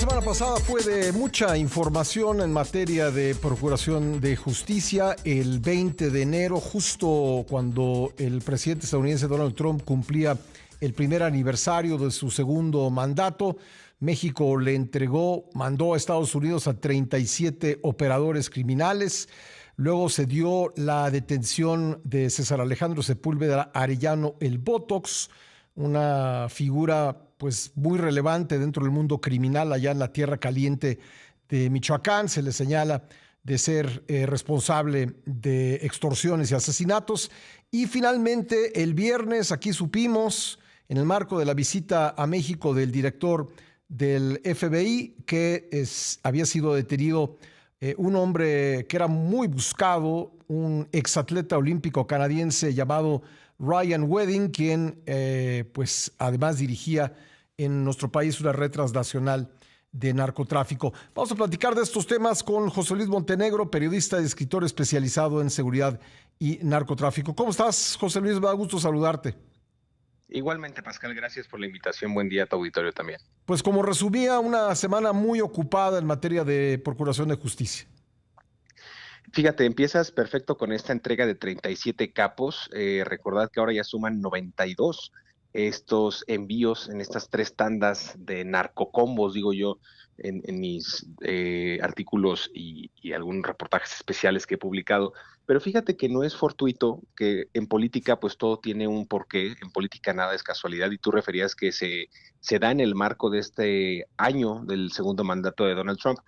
semana pasada fue de mucha información en materia de procuración de justicia. El 20 de enero, justo cuando el presidente estadounidense Donald Trump cumplía el primer aniversario de su segundo mandato, México mandó a Estados Unidos a 37 operadores criminales. Luego se dio la detención de César Alejandro Sepúlveda Arellano, el Botox, una figura pues muy relevante dentro del mundo criminal allá en la Tierra Caliente de Michoacán. Se le señala de ser responsable de extorsiones y asesinatos. Y finalmente el viernes aquí supimos, en el marco de la visita a México del director del FBI, que había sido detenido un hombre que era muy buscado, un exatleta olímpico canadiense llamado Ryan Wedding, quien pues además dirigía en nuestro país una red transnacional de narcotráfico. Vamos a platicar de estos temas con José Luis Montenegro, periodista y escritor especializado en seguridad y narcotráfico. ¿Cómo estás, José Luis? Me da gusto saludarte. Igualmente, Pascal, gracias por la invitación. Buen día a tu auditorio también. Pues como resumía, una semana muy ocupada en materia de procuración de justicia. Fíjate, empiezas perfecto con esta entrega de 37 capos. Recordad que ahora ya suman 92 estos envíos en estas tres tandas de narcocombos, digo yo, en mis artículos y algunos reportajes especiales que he publicado. Pero fíjate que no es fortuito, que en política pues todo tiene un porqué, en política nada es casualidad, y tú referías que se da en el marco de este año del segundo mandato de Donald Trump.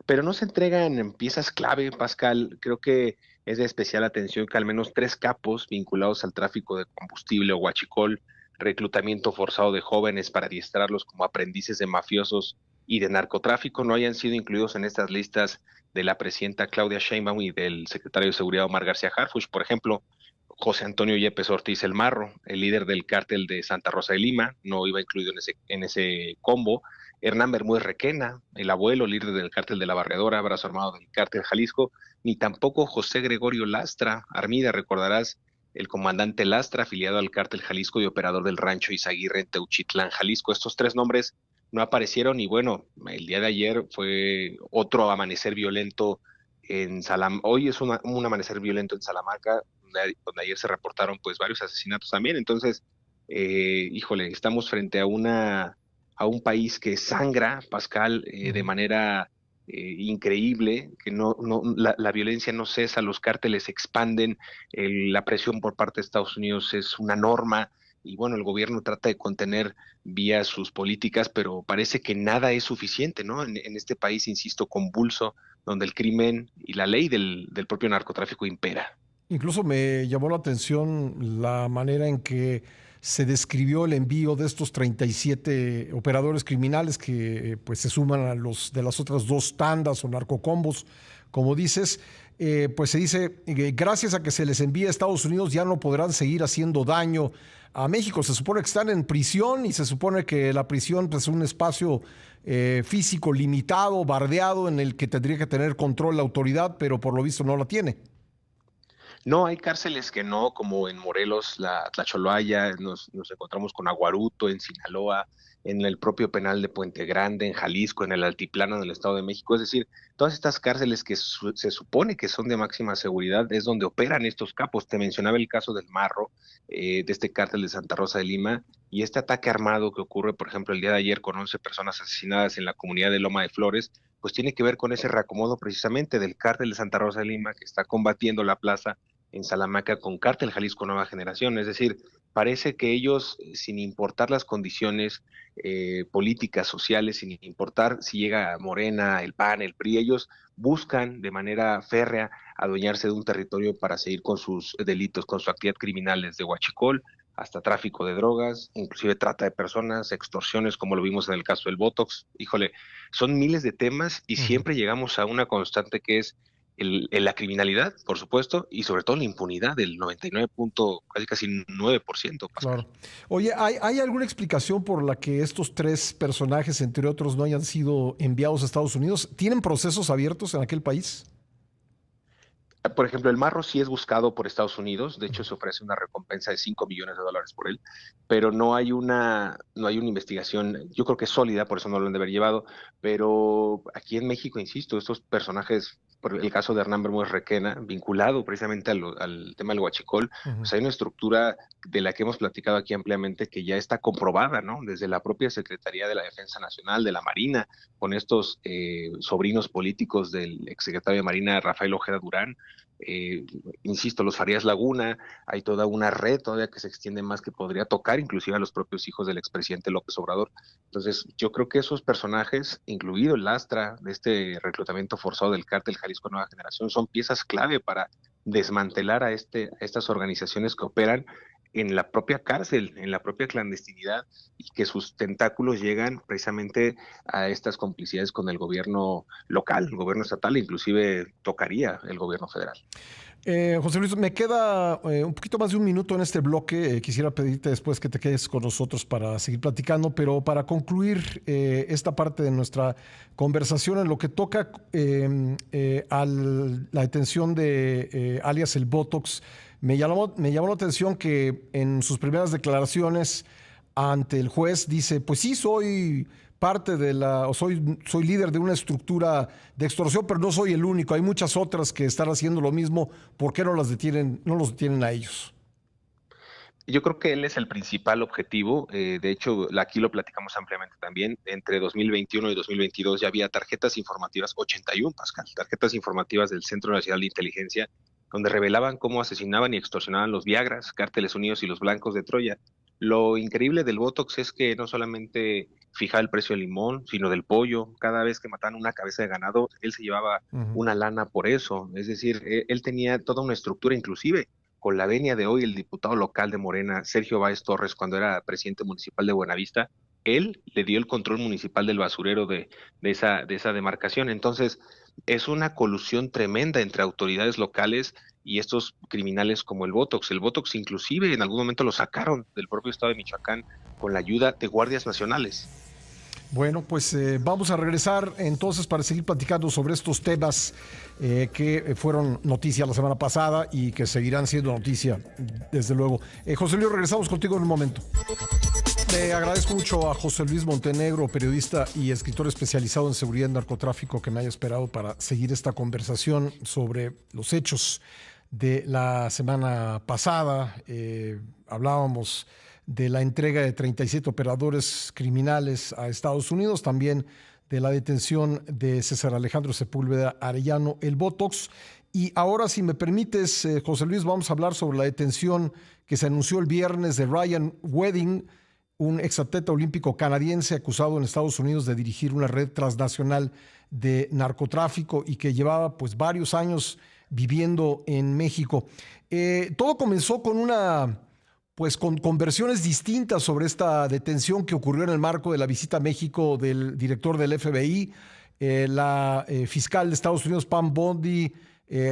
Pero no se entregan en piezas clave, Pascal. Creo que es de especial atención que al menos tres capos vinculados al tráfico de combustible o huachicol, reclutamiento forzado de jóvenes para adiestrarlos como aprendices de mafiosos y de narcotráfico no hayan sido incluidos en estas listas de la presidenta Claudia Sheinbaum y del secretario de Seguridad Omar García Harfuch. Por ejemplo, José Antonio Yepes Ortiz El Marro, el líder del cártel de Santa Rosa de Lima, no iba incluido en ese combo. Hernán Bermúdez Requena, el abuelo líder del cártel de la Barredora, brazo armado del cártel Jalisco, ni tampoco José Gregorio Lastra Armida, recordarás, el comandante Lastra, afiliado al cártel Jalisco y operador del rancho Izaguirre en Teuchitlán, Jalisco. Estos tres nombres no aparecieron y bueno, el día de ayer fue otro amanecer violento en Salamanca. Hoy es un amanecer violento en Salamanca, donde ayer se reportaron pues varios asesinatos también. Entonces, híjole, estamos frente a un país que sangra, Pascal, de manera increíble, que la violencia no cesa, los cárteles se expanden, la presión por parte de Estados Unidos es una norma, y bueno, el gobierno trata de contener vía sus políticas, pero parece que nada es suficiente, ¿no? En este país, insisto, convulso, donde el crimen y la ley del propio narcotráfico impera. Incluso me llamó la atención la manera en que se describió el envío de estos 37 operadores criminales que pues se suman a los de las otras dos tandas o narcocombos, como dices. Pues se dice, gracias a que se les envía a Estados Unidos ya no podrán seguir haciendo daño a México. Se supone que están en prisión y se supone que la prisión pues, es un espacio físico limitado, bardeado, en el que tendría que tener control la autoridad, pero por lo visto no la tiene. No, hay cárceles que no, como en Morelos, la Tlacholoaya, nos encontramos con Aguaruto, en Sinaloa, en el propio penal de Puente Grande, en Jalisco, en el Altiplano del Estado de México. Es decir, todas estas cárceles que se supone que son de máxima seguridad es donde operan estos capos. Te mencionaba el caso del Marro, de este cártel de Santa Rosa de Lima, y este ataque armado que ocurre, por ejemplo, el día de ayer con 11 personas asesinadas en la comunidad de Loma de Flores, pues tiene que ver con ese reacomodo precisamente del cártel de Santa Rosa de Lima que está combatiendo la plaza en Salamanca con Cártel Jalisco Nueva Generación. Es decir, parece que ellos, sin importar las condiciones políticas, sociales, sin importar si llega Morena, el PAN, el PRI, ellos buscan de manera férrea adueñarse de un territorio para seguir con sus delitos, con su actividad criminal, desde huachicol hasta tráfico de drogas, inclusive trata de personas, extorsiones, como lo vimos en el caso del Botox. Híjole, son miles de temas y siempre llegamos a una constante que es la criminalidad, por supuesto, y sobre todo la impunidad del 99 punto, casi 9%, Pascal. Claro. Oye, ¿hay alguna explicación por la que estos tres personajes, entre otros, no hayan sido enviados a Estados Unidos? ¿Tienen procesos abiertos en aquel país? Por ejemplo, el Marro sí es buscado por Estados Unidos, de hecho se ofrece una recompensa de $5 millones por él, pero no hay una investigación, yo creo que sólida, por eso no lo han de haber llevado, pero aquí en México, insisto, estos personajes, por el caso de Hernán Bermúdez Requena, vinculado precisamente al tema del huachicol, Ujú. pues hay una estructura de la que hemos platicado aquí ampliamente que ya está comprobada, ¿no? Desde la propia Secretaría de la Defensa Nacional, de la Marina, con estos sobrinos políticos del exsecretario de Marina Rafael Ojeda Durán, eh, insisto, los Farías Laguna, hay toda una red todavía que se extiende más que podría tocar inclusive a los propios hijos del expresidente López Obrador. Entonces, yo creo que esos personajes, incluido el Astra de este reclutamiento forzado del cártel Jalisco Nueva Generación, son piezas clave para desmantelar a estas organizaciones que operan en la propia cárcel, en la propia clandestinidad, y que sus tentáculos llegan precisamente a estas complicidades con el gobierno local, el gobierno estatal, inclusive tocaría el gobierno federal. José Luis, me queda un poquito más de un minuto en este bloque. Quisiera pedirte después que te quedes con nosotros para seguir platicando, pero para concluir esta parte de nuestra conversación en lo que toca a la detención de alias el Botox, me llamó la atención que en sus primeras declaraciones ante el juez dice, pues sí, soy parte de la, o soy líder de una estructura de extorsión, pero no soy el único. Hay muchas otras que están haciendo lo mismo. ¿Por qué no los detienen a ellos? Yo creo que él es el principal objetivo. De hecho, aquí lo platicamos ampliamente también. Entre 2021 y 2022 ya había tarjetas informativas, 81, Pascal, tarjetas informativas del Centro Nacional de Inteligencia, donde revelaban cómo asesinaban y extorsionaban los Viagras, Cárteles Unidos y los Blancos de Troya. Lo increíble del Botox es que no solamente fija el precio del limón, sino del pollo. Cada vez que mataban una cabeza de ganado, él se llevaba Ujú. una lana por eso. Es decir, él tenía toda una estructura, inclusive con la venia de hoy el diputado local de Morena, Sergio Báez Torres, cuando era presidente municipal de Buenavista, él le dio el control municipal del basurero de esa demarcación. Entonces, es una colusión tremenda entre autoridades locales y estos criminales como el Botox. El Botox inclusive en algún momento lo sacaron del propio estado de Michoacán con la ayuda de guardias nacionales. Bueno, pues vamos a regresar entonces para seguir platicando sobre estos temas que fueron noticia la semana pasada y que seguirán siendo noticia, desde luego. José Luis, regresamos contigo en un momento. Le agradezco mucho a José Luis Montenegro, periodista y escritor especializado en seguridad y narcotráfico, que me haya esperado para seguir esta conversación sobre los hechos de la semana pasada. Hablábamos de la entrega de 37 operadores criminales a Estados Unidos, también de la detención de César Alejandro Sepúlveda Arellano, el Botox. Y ahora, si me permites, José Luis, vamos a hablar sobre la detención que se anunció el viernes de Ryan Wedding, un exatleta olímpico canadiense acusado en Estados Unidos de dirigir una red transnacional de narcotráfico y que llevaba pues varios años viviendo en México. Todo comenzó con con versiones distintas sobre esta detención que ocurrió en el marco de la visita a México del director del FBI. La fiscal de Estados Unidos, Pam Bondi,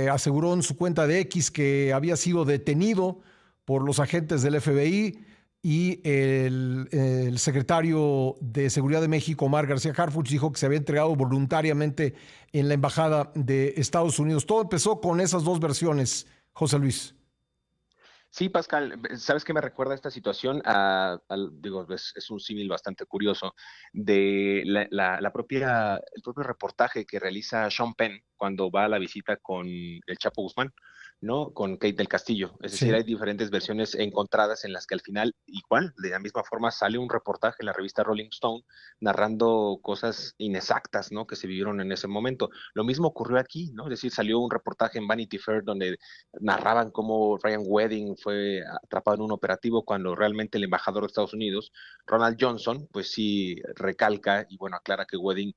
aseguró en su cuenta de X que había sido detenido por los agentes del FBI, y el secretario de Seguridad de México, Omar García Harfuch, dijo que se había entregado voluntariamente en la Embajada de Estados Unidos. Todo empezó con esas dos versiones, José Luis. Sí, Pascal, ¿sabes qué me recuerda esta situación? Digo, es un símil bastante curioso de el propio reportaje que realiza Sean Penn cuando va a la visita con el Chapo Guzmán, ¿no? Con Kate del Castillo. Es decir, Sí. hay diferentes versiones encontradas en las que al final, igual, de la misma forma, sale un reportaje en la revista Rolling Stone narrando cosas inexactas, ¿no? Que se vivieron en ese momento. Lo mismo ocurrió aquí, ¿no? Es decir, salió un reportaje en Vanity Fair donde narraban cómo Ryan Wedding fue atrapado en un operativo cuando realmente el embajador de Estados Unidos, Ronald Johnson, pues sí recalca y bueno, aclara que Wedding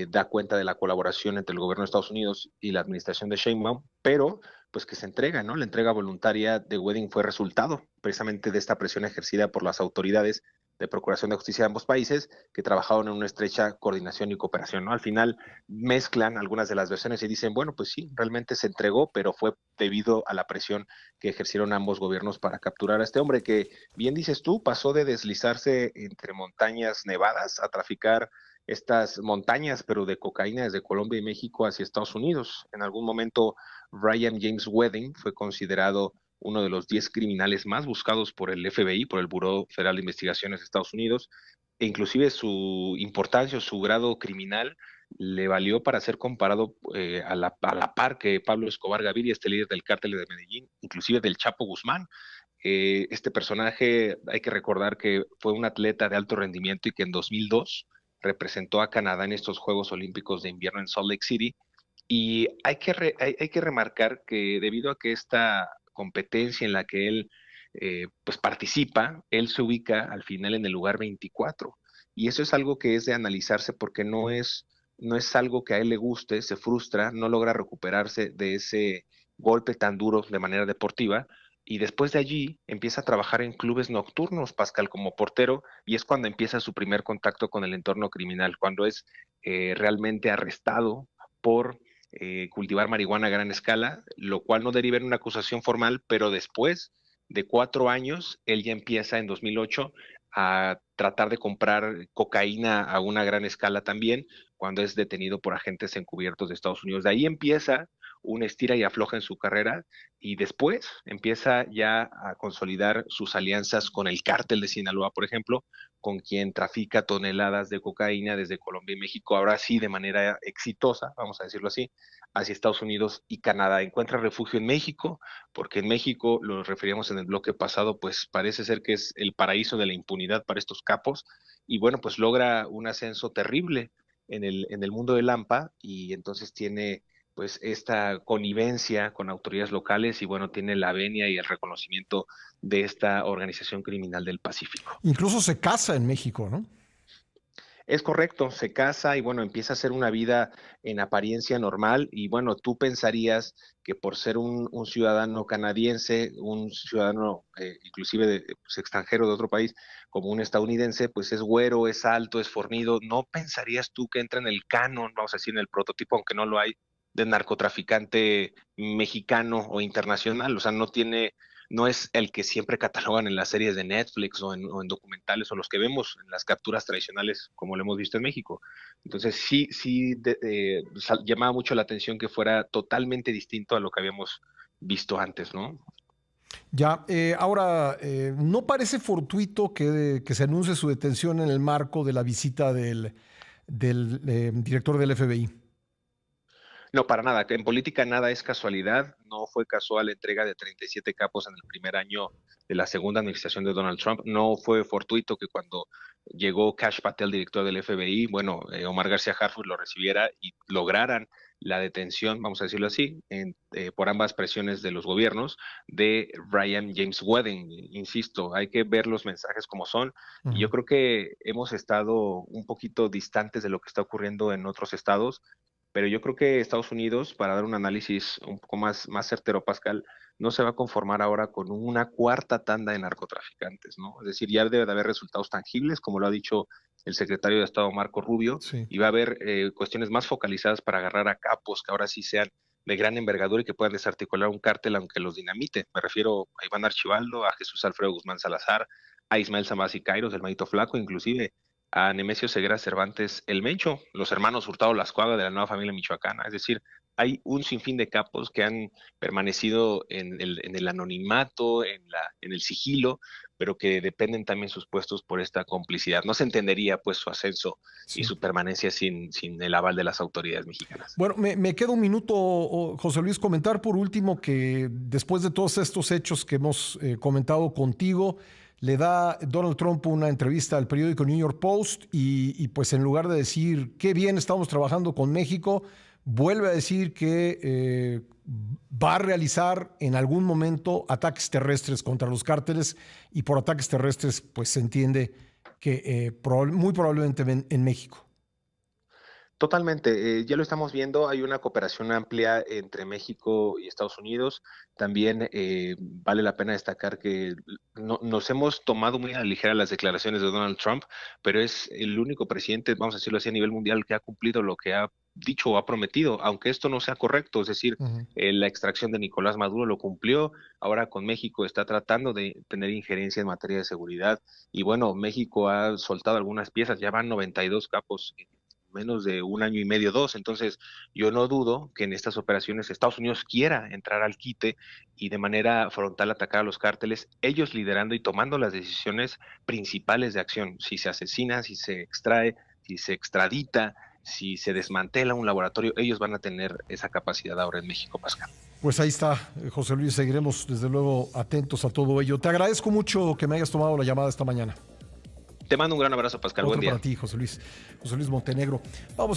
da cuenta de la colaboración entre el gobierno de Estados Unidos y la administración de Sheinbaum, pero pues que se entrega, ¿no? La entrega voluntaria de Wedding fue resultado precisamente de esta presión ejercida por las autoridades de Procuración de Justicia de ambos países que trabajaron en una estrecha coordinación y cooperación, ¿no? Al final mezclan algunas de las versiones y dicen, bueno, pues sí, realmente se entregó, pero fue debido a la presión que ejercieron ambos gobiernos para capturar a este hombre que, bien dices tú, pasó de deslizarse entre montañas nevadas a traficar estas montañas, pero de cocaína desde Colombia y México hacia Estados Unidos. En algún momento, Brian James Wedding fue considerado uno de los 10 criminales más buscados por el FBI, por el Buró Federal de Investigaciones de Estados Unidos, e inclusive su importancia o su grado criminal le valió para ser comparado a la par que Pablo Escobar Gaviria, este líder del cártel de Medellín, inclusive del Chapo Guzmán. Este personaje, hay que recordar que fue un atleta de alto rendimiento y que en 2002 representó a Canadá en estos Juegos Olímpicos de Invierno en Salt Lake City. Y hay que remarcar que debido a que esta competencia en la que él pues participa, él se ubica al final en el lugar 24. Y eso es algo que es de analizarse porque no es algo que a él le guste, se frustra, no logra recuperarse de ese golpe tan duro de manera deportiva. Y después de allí empieza a trabajar en clubes nocturnos, Pascal, como portero, y es cuando empieza su primer contacto con el entorno criminal, cuando es realmente arrestado por cultivar marihuana a gran escala, lo cual no deriva en una acusación formal, pero después de 4 años, él ya empieza en 2008 a tratar de comprar cocaína a una gran escala también, cuando es detenido por agentes encubiertos de Estados Unidos. De ahí empieza un estira y afloja en su carrera y después empieza ya a consolidar sus alianzas con el cártel de Sinaloa, por ejemplo, con quien trafica toneladas de cocaína desde Colombia y México, ahora sí de manera exitosa, vamos a decirlo así, hacia Estados Unidos y Canadá. Encuentra refugio en México, porque en México, lo referíamos en el bloque pasado, pues parece ser que es el paraíso de la impunidad para estos capos, y bueno, pues logra un ascenso terrible en el mundo del AMPA, y entonces tiene pues esta connivencia con autoridades locales y bueno, tiene la venia y el reconocimiento de esta organización criminal del Pacífico. Incluso se casa en México, ¿no? Es correcto, se casa y bueno, empieza a hacer una vida en apariencia normal y bueno, tú pensarías que por ser un ciudadano canadiense, un ciudadano inclusive pues, extranjero de otro país, como un estadounidense, pues es güero, es alto, es fornido, no pensarías tú que entra en el canon, vamos a decir, en el prototipo, aunque no lo hay, de narcotraficante mexicano o internacional, o sea, no es el que siempre catalogan en las series de Netflix o en documentales o los que vemos en las capturas tradicionales como lo hemos visto en México. Entonces llamaba mucho la atención que fuera totalmente distinto a lo que habíamos visto antes, ¿no? Ya, ahora, no parece fortuito que se anuncie su detención en el marco de la visita del director del FBI. No, para nada. En política nada es casualidad. No fue casual la entrega de 37 capos en el primer año de la segunda administración de Donald Trump. No fue fortuito que cuando llegó Kash Patel, director del FBI, bueno, Omar García Harfuch lo recibiera y lograran la detención, vamos a decirlo así, por ambas presiones de los gobiernos de Brian James Wedding. Insisto, hay que ver los mensajes como son. Y yo Ujú. creo que hemos estado un poquito distantes de lo que está ocurriendo en otros estados, pero yo creo que Estados Unidos, para dar un análisis un poco más certero, Pascal, no se va a conformar ahora con una cuarta tanda de narcotraficantes, ¿no? Es decir, ya debe de haber resultados tangibles, como lo ha dicho el secretario de Estado Marco Rubio, Sí. y va a haber cuestiones más focalizadas para agarrar a capos que ahora sí sean de gran envergadura y que puedan desarticular un cártel aunque los dinamite. Me refiero a Iván Archibaldo, a Jesús Alfredo Guzmán Salazar, a Ismael Samasi Kairos, el Manito Flaco, inclusive a Nemesio Ceguera Cervantes el Mencho, los hermanos Hurtado Lascuaga de la nueva familia michoacana. Es decir, hay un sinfín de capos que han permanecido en el anonimato, en el sigilo, pero que dependen también sus puestos por esta complicidad. No se entendería pues su ascenso y Sí. su permanencia sin el aval de las autoridades mexicanas. Bueno, me queda un minuto, José Luis, comentar por último que después de todos estos hechos que hemos comentado contigo, le da Donald Trump una entrevista al periódico New York Post y pues en lugar de decir qué bien estamos trabajando con México, vuelve a decir que va a realizar en algún momento ataques terrestres contra los cárteles y por ataques terrestres pues se entiende que muy probablemente en México. Totalmente, ya lo estamos viendo, hay una cooperación amplia entre México y Estados Unidos. También vale la pena destacar que nos hemos tomado muy a la ligera las declaraciones de Donald Trump, pero es el único presidente, vamos a decirlo así, a nivel mundial que ha cumplido lo que ha dicho o ha prometido, aunque esto no sea correcto, es decir, Ujú. la extracción de Nicolás Maduro lo cumplió, ahora con México está tratando de tener injerencia en materia de seguridad y bueno, México ha soltado algunas piezas, ya van 92 capos menos de un año y medio, dos. Entonces, yo no dudo que en estas operaciones Estados Unidos quiera entrar al quite y de manera frontal atacar a los cárteles, ellos liderando y tomando las decisiones principales de acción. Si se asesina, si se extrae, si se extradita, si se desmantela un laboratorio, ellos van a tener esa capacidad ahora en México, Pascal. Pues ahí está, José Luis, seguiremos desde luego atentos a todo ello. Te agradezco mucho que me hayas tomado la llamada esta mañana. Te mando un gran abrazo, Pascal. Buen Otro día. para ti, José Luis Montenegro. Vamos